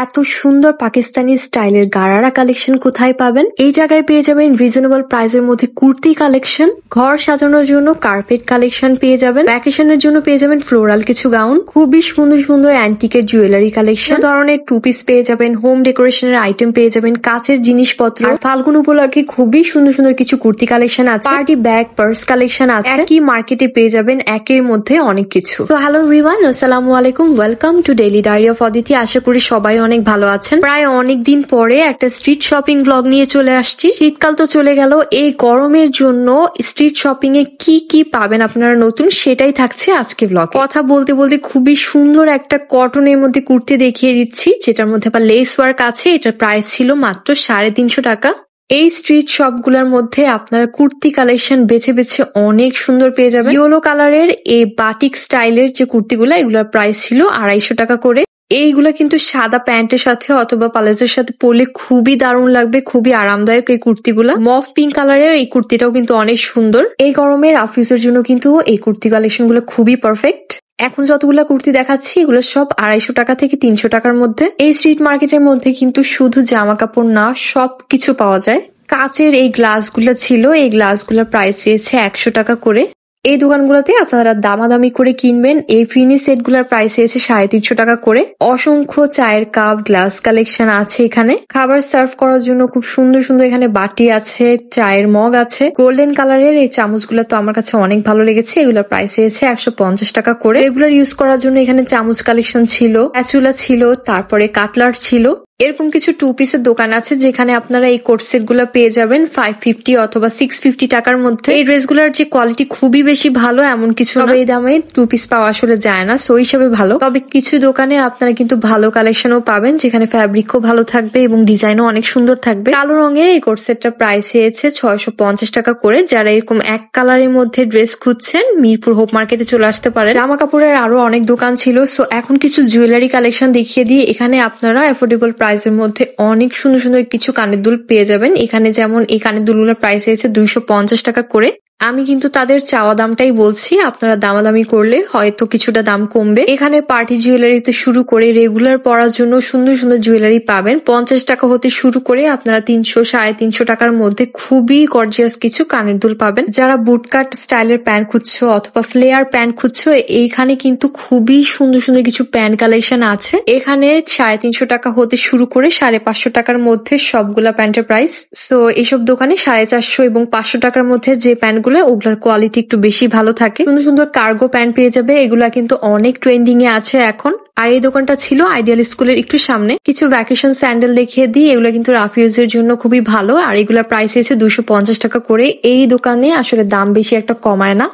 এত সুন্দর পাকিস্তানি স্টাইলের গারারা কালেকশন কোথায় পাবেন? এই জায়গায় পেয়ে যাবেন রিজনেবল প্রাইসের মধ্যে কুর্তি কালেকশন, ঘর সাজানোর জন্য কার্পেট কালেকশন পেয়ে যাবেন, ভ্যাকেশনের জন্য পেয়ে যাবেন ফ্লোরাল কিছু গাউন, খুবই সুন্দর সুন্দর অ্যান্টিকের জুয়েলারি কালেকশন, ধরনের টু পিস পেয়ে যাবেন, হোম ডেকোরেশনের আইটেম পেয়ে যাবেন, কাচের জিনিসপত্র, ফাল্গুন উপলক্ষে খুবই সুন্দর সুন্দর কিছু কুর্তি কালেকশন আছে, পার্টি ব্যাগ পার্স কালেকশন আছে, একই মার্কেটে পেয়ে যাবেন একের মধ্যে অনেক কিছু। তো হ্যালো এভরিওয়ান, আসসালামু আলাইকুম, welcome to daily diary of Aditi. আশা করি সবাই অনেক ভালো আছেন। প্রায় অনেক দিন পরে একটা স্ট্রিট শপিং ব্লগ নিয়ে চলে আসছি। শীতকাল তো চলে গেল, এই গরমের জন্য স্ট্রিট শপিং এ কি কি পাবেন আপনারা নতুন, সেটাই থাকছে আজকে ব্লগ। কথা বলতে বলতে খুবই সুন্দর একটা কটনের মধ্যে কুর্তি দেখিয়ে দিচ্ছি, যেটার মধ্যে আবার লেস ওয়ার্ক আছে। এটার প্রাইস ছিল মাত্র 350 টাকা। এই স্ট্রিট শপ গুলার মধ্যে আপনারা কুর্তি কালেকশন বেছে বেছে অনেক সুন্দর পেয়ে যাবেন। ইয়েলো কালারের এই বাটিক স্টাইলের যে কুর্তিগুলো, এগুলোর প্রাইস ছিল 250 টাকা করে। এইগুলা কিন্তু সাদা প্যান্টের সাথে অথবা পালাজোর সাথে পরলে খুবই দারুণ লাগবে, খুবই আরামদায়ক এই কুর্তিগুলা। মফ পিঙ্ক কালারের এই কুর্তিটাও কিন্তু অনেক সুন্দর। এই গরমের অফিসের জন্য কিন্তু এই কুর্তি কালেকশন গুলো খুবই পারফেক্ট। এখন যতগুলা কুর্তি দেখাচ্ছি এগুলো সব 250 টাকা থেকে 300 টাকার মধ্যে। এই স্ট্রিট মার্কেটের মধ্যে কিন্তু শুধু জামা কাপড় না, সবকিছু পাওয়া যায়। কাচের এই গ্লাসগুলো ছিল, এই গ্লাসগুলোর প্রাইস রয়েছে 100 টাকা করে। এই দোকানগুলোতে আপনারা দামাদামি করে কিনবেন। এই ফিনি সেট গুলার প্রাইস এসে 350 টাকা করে। অসংখ্য চায়ের কাপ গ্লাস কালেকশন আছে এখানে। খাবার সার্ভ করার জন্য খুব সুন্দর সুন্দর এখানে বাটি আছে, চায়ের মগ আছে। গোল্ডেন কালারের এই চামচগুলো তো আমার কাছে অনেক ভালো লেগেছে। এগুলোর প্রাইস এসে 150 টাকা করে। রেগুলার ইউজ করার জন্য এখানে চামচ কালেকশন ছিল, স্প্যাচুলা ছিল, তারপরে কাটলার ছিল। এরকম কিছু টু পিসের দোকান আছে যেখানে আপনারা এই কোট সেট গুলো পেয়ে যাবেন 550 অথবা 650 টাকার মধ্যে। এই ড্রেসগুলোর যে কোয়ালিটি খুবই বেশি ভালো এমন কিছু না, এই দামে টু পিস পাওয়া আসলে যায় না, সো হিসাবে ভালো। তবে কিছু দোকানে আপনারা কিন্তু ভালো কালেকশনও পাবেন, যেখানে ফ্যাব্রিকও ভালো থাকবে এবং ডিজাইনও অনেক সুন্দর থাকবে। কালো রঙের এই কোট সেটটার প্রাইস হয়েছে 650 টাকা করে। যারা এরকম এক কালারের মধ্যে ড্রেস খুঁজছেন, মিরপুর হোপ মার্কেটে চলে আসতে পারেন। জামা কাপড়ের আরো অনেক দোকান ছিল, সো এখন কিছু জুয়েলারি কালেকশন দেখিয়ে দিয়ে এখানে আপনারা অ্যাফোর্ডেবল প্রাইসের মধ্যে অনেক সুন্দর সুন্দর কিছু কানের দুল পেয়ে যাবেন। এখানে যেমন এই কানের দুলগুলোর প্রাইস হয়েছে 250 টাকা করে। আমি কিন্তু তাদের চাওয়া দামটাই বলছি, আপনারা দামাদামি করলে হয়তো কিছুটা দাম কমবে। এখানে পার্টি জুয়েলারিতে শুরু করে রেগুলার পরার জন্য সুন্দর সুন্দর জুয়েলারি পাবেন। 50 টাকা হতে শুরু করে আপনারা 300, 350 টাকার মধ্যে খুবই গর্জিয়াস কিছু কানের দুল পাবেন। যারা বুটকাট স্টাইলের প্যান্ট খুঁজছো অথবা ফ্লেয়ার প্যান্ট খুঁজছো, এইখানে কিন্তু খুবই সুন্দর সুন্দর কিছু প্যান্ট কালেকশন আছে। এখানে 350 টাকা হতে শুরু করে 550 টাকার মধ্যে সবগুলা প্যান্টের প্রাইস। সো এইসব দোকানে 450 এবং 500 টাকার মধ্যে যে প্যান্ট ওগুলার কোয়ালিটি একটু বেশি ভালো থাকে। সুন্দর সুন্দর কার্গো প্যান্ট পেয়ে যাবে, এগুলা কিন্তু অনেক ট্রেন্ডিং এ আছে এখন। আর এই দোকানটা ছিল আইডিয়াল স্কুলের একটু সামনে। কিছু ভ্যাকেশন স্যান্ডেল দেখিয়ে দিই, এগুলা কিন্তু রাফ ইউজের জন্য খুবই ভালো। আর এগুলার প্রাইস এসে 250 টাকা করে। এই দোকানে আসলে দাম বেশি একটা কমায় না,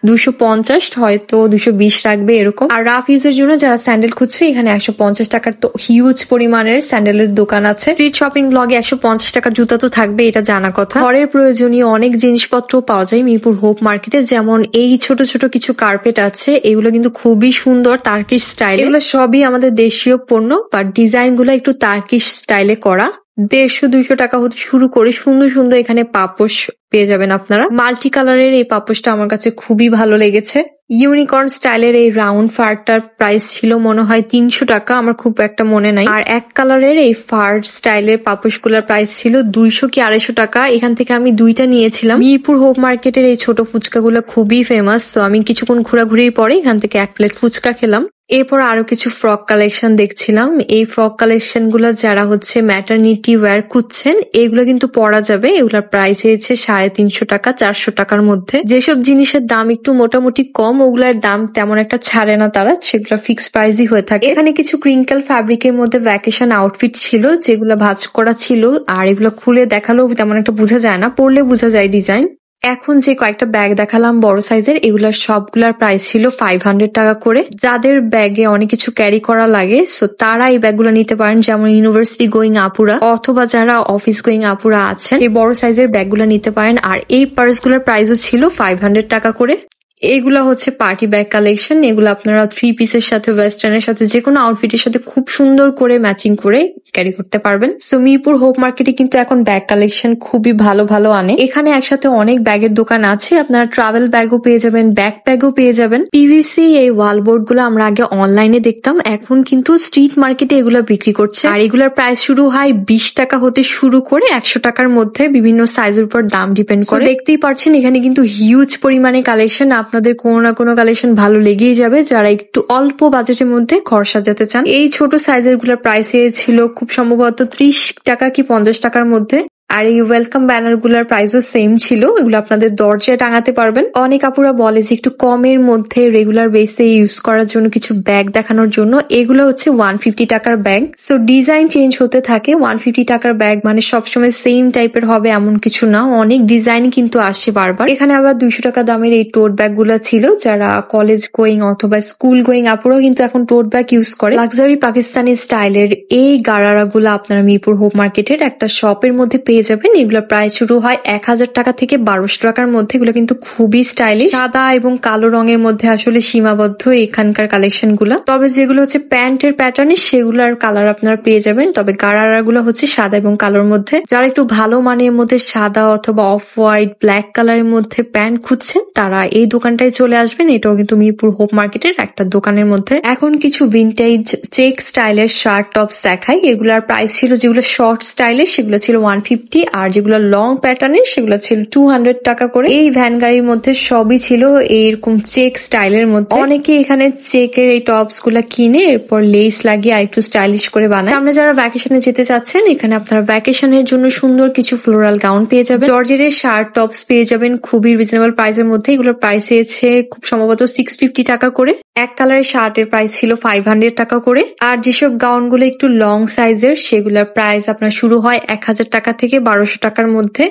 250 হয়তো 220 রাখবে এরকম। আর রাফ ইউজের জন্য যারা স্যান্ডেল খুঁজছে, এখানে 150 টাকার তো হিউজ পরিমাণের স্যান্ডেলের দোকান আছে। স্ট্রিট শপিং ব্লগে 150 টাকার জুতা তো থাকবে, এটা জানা কথা। ঘরের প্রয়োজনীয় অনেক জিনিসপত্র পাওয়া যায় মিরপুর হোপ মার্কেটে। যেমন এই ছোট ছোট কিছু কার্পেট আছে, এগুলো কিন্তু খুবই সুন্দর টার্কিশ স্টাইল। এগুলো সবই আমাদের দেশীয় পণ্য, বাট ডিজাইন গুলো একটু টার্কিশ স্টাইলে করা। 150-200 টাকা হতে শুরু করে সুন্দর সুন্দর এখানে পাপোশ পেয়ে যাবেন আপনারা। মাল্টি কালারের এই পাপোশটা আমার কাছে খুবই ভালো লেগেছে। ইউনিকর্ন স্টাইলের এই রাউন্ড ফারটার প্রাইস ছিল মনে হয় 300 টাকা, আমার খুব একটা মনে নাই। আর এক কালারের এই ফার স্টাইলের পাপোশ গুলার প্রাইস ছিল 200 কি 250 টাকা। এখান থেকে আমি দুইটা নিয়েছিলাম। মিরপুর হোপ মার্কেটের এই ছোট ফুচকা গুলো খুবই ফেমাস, তো আমি কিছুক্ষণ ঘোরাঘুরির পরে এখান থেকে 1 প্লেট ফুচকা খেলাম। এরপর আরো কিছু ফ্রক কালেকশন দেখছিলাম। এই ফ্রক কালেকশন গুলা যারা হচ্ছে ম্যাটারনিটি ওয়্যার খুঁজছেন, এগুলো কিন্তু পরা যাবে। এগুলোর প্রাইস হয়েছে 350 টাকা, 400 টাকার মধ্যে। যেসব জিনিসের দাম একটু মোটামুটি কম, ওগুলার দাম তেমন একটা ছাড়ে না তারা, সেগুলো ফিক্স প্রাইসই হয়ে থাকে। এখানে কিছু ক্রিঙ্কেল ফ্যাব্রিকের মধ্যে ভ্যাকেশন আউটফিট ছিল, যেগুলো ভাঁজ করা ছিল। আর এগুলো খুলে দেখালেও তেমন একটা বোঝা যায় না, পরলে বোঝা যায় ডিজাইন। এখন যে কয়েকটা ব্যাগ দেখালাম বড় সাইজের, এগুলার সবগুলার প্রাইস ছিল 500 টাকা করে। যাদের ব্যাগে অনেক কিছু ক্যারি করা লাগে, সো তারা এই ব্যাগগুলো নিতে পারেন। যেমন ইউনিভার্সিটি গোয়িং আপুরা অথবা যারা অফিস গোয়িং আপুরা আছেন, এই বড় সাইজের ব্যাগগুলো নিতে পারেন। আর এই পার্সগুলোর প্রাইসও ছিল 500 টাকা করে। এগুলা হচ্ছে পার্টি ব্যাগ কালেকশন। এগুলো আপনারা 3 পিসের সাথে, ওয়েস্টার্নের সাথে, যেকোনো আউটফিটের সাথে খুব সুন্দর করে ম্যাচিং করে ক্যারি করতে পারবেন। সো মিরপুর হোপ মার্কেটে কিন্তু এখন ব্যাগ কালেকশন খুবই ভালো ভালো আনে। এখানে একসাথে অনেক ব্যাগের দোকান আছে। আপনারা ট্রাভেল ব্যাগও পেয়ে যাবেন, ব্যাগও পেয়ে যাবেন। পিভিসি এই ওয়ালবোর্ড গুলো আমরা আগে অনলাইনে দেখতাম, এখন কিন্তু স্ট্রিট মার্কেটে এগুলো বিক্রি করছে। আর এগুলোর প্রাইস শুরু হয় 20 টাকা হতে শুরু করে 100 টাকার মধ্যে, বিভিন্ন সাইজের উপর দাম ডিপেন্ড করে। দেখতেই পাচ্ছেন এখানে কিন্তু হিউজ পরিমাণে কালেকশন। আপনাদের কোনো না কোনো কালেকশন ভালো লেগেই যাবে যারা একটু অল্প বাজেটের মধ্যে ঘর সাজাতে চান। এই ছোট সাইজের গুলোর প্রাইস ছিল খুব সম্ভবত 30 টাকা কি 50 টাকার মধ্যে। আর এই ওয়েলকাম ব্যানার গুলার প্রাইসও সেম ছিল। এগুলো আপনাদের দরজায় টাঙাতে পারবেন। অনেক আপুরা বলে যে একটু কমের মধ্যে রেগুলার বেসে ইউজ করার জন্য কিছু ব্যাগ দেখানোর জন্য। এগুলো হচ্ছে 150 টাকার ব্যাগ। সো ডিজাইন চেঞ্জ হতে থাকে। 150 টাকার ব্যাগ মানে সবসময় সেম টাইপের হবে এমন কিছু না, অনেক ডিজাইন কিন্তু আসে বারবার। এখানে আবার 200 টাকা দামের এই টোট ব্যাগ গুলা ছিল। যারা কলেজ গোয়িং অথবা স্কুল গোয়িং আপুরাও কিন্তু এখন টোট ব্যাগ ইউজ করে। লাক্সারি পাকিস্তানি স্টাইলের এই গারারা গুলা আপনারা মিরপুর হোপ মার্কেটের একটা শপের মধ্যে পেয়ে যাবেন। এগুলোর প্রাইস শুরু হয় 1000 টাকা থেকে 1200 টাকার মধ্যে। এগুলো কিন্তু খুবই স্টাইলিশ, সাদা এবং কালো রঙের মধ্যে আসলে সীমাবদ্ধ এখানকার কালেকশন গুলা। তবে যেগুলো হচ্ছে প্যান্টের প্যাটার্নের সেগুলার কালার আপনারা পেয়ে যাবেন। তবে গারারা গুলো হচ্ছে সাদা এবং কালোর মধ্যে। যারা একটু ভালো মানের মধ্যে সাদা অথবা অফ হোয়াইট ব্ল্যাক কালারের মধ্যে প্যান্ট খুঁজছেন তারা এই দোকানটায় চলে আসবেন। এটাও কিন্তু মিরপুর হোপ মার্কেটের একটা দোকানের মধ্যে। এখন কিছু ভিনটেজ চেক স্টাইলের শার্ট টপস দেখাই। এগুলার প্রাইস ছিল, যেগুলো শর্ট স্টাইলের সেগুলো ছিল 150, আর যেগুলো লং প্যাটার্নের সেগুলো ছিল 200 টাকা করে। এই ভ্যান গাড়ির মধ্যে সবই ছিল এইরকম চেক স্টাইলের মধ্যে। অনেকে এখানে চেকের এই টপস গুলা কিনে এরপর লেস লাগিয়ে আর একটু স্টাইলিশ করে বানায়। সামনে যারা ভ্যাকেশনে যেতে চাচ্ছেন এখানে আপনারা ভ্যাকেশনের জন্য সুন্দর কিছু ফ্লোরাল গাউন পেয়ে যাবেন। জর্জের শার্ট টপস পেয়ে যাবেন খুবই রিজনেবল প্রাইসের মধ্যে। এগুলোর প্রাইস হয়েছে খুব সম্ভবত 650 টাকা করে। এক কালারের শার্টের প্রাইস ছিল 500 টাকা করে। আর যেসব গাউন গুলো একটু লং সাইজের সেগুলোর প্রাইস আপনার শুরু হয় 1000 টাকা থেকে 1200 টাকার মধ্যে।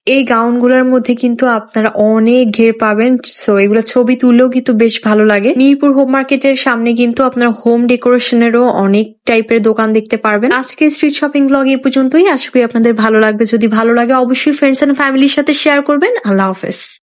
এই গাউন গুলার মধ্যে কিন্তু আপনারা অনেক ঘের পাবেন। সো এগুলো ছবি তুললেও কিন্তু বেশ ভালো লাগে। মিরপুর হোম মার্কেটের সামনে কিন্তু আপনারা হোম ডেকোরেশনেরও অনেক টাইপের দোকান দেখতে পারবেন। আজকে স্ট্রিট শপিং ব্লগ এই পর্যন্তই। আশা করি আপনাদের ভালো লাগবে। যদি ভালো লাগে অবশ্যই ফ্রেন্ডস এন্ড ফ্যামিলির সাথে শেয়ার করবেন। আল্লাহ হাফেজ।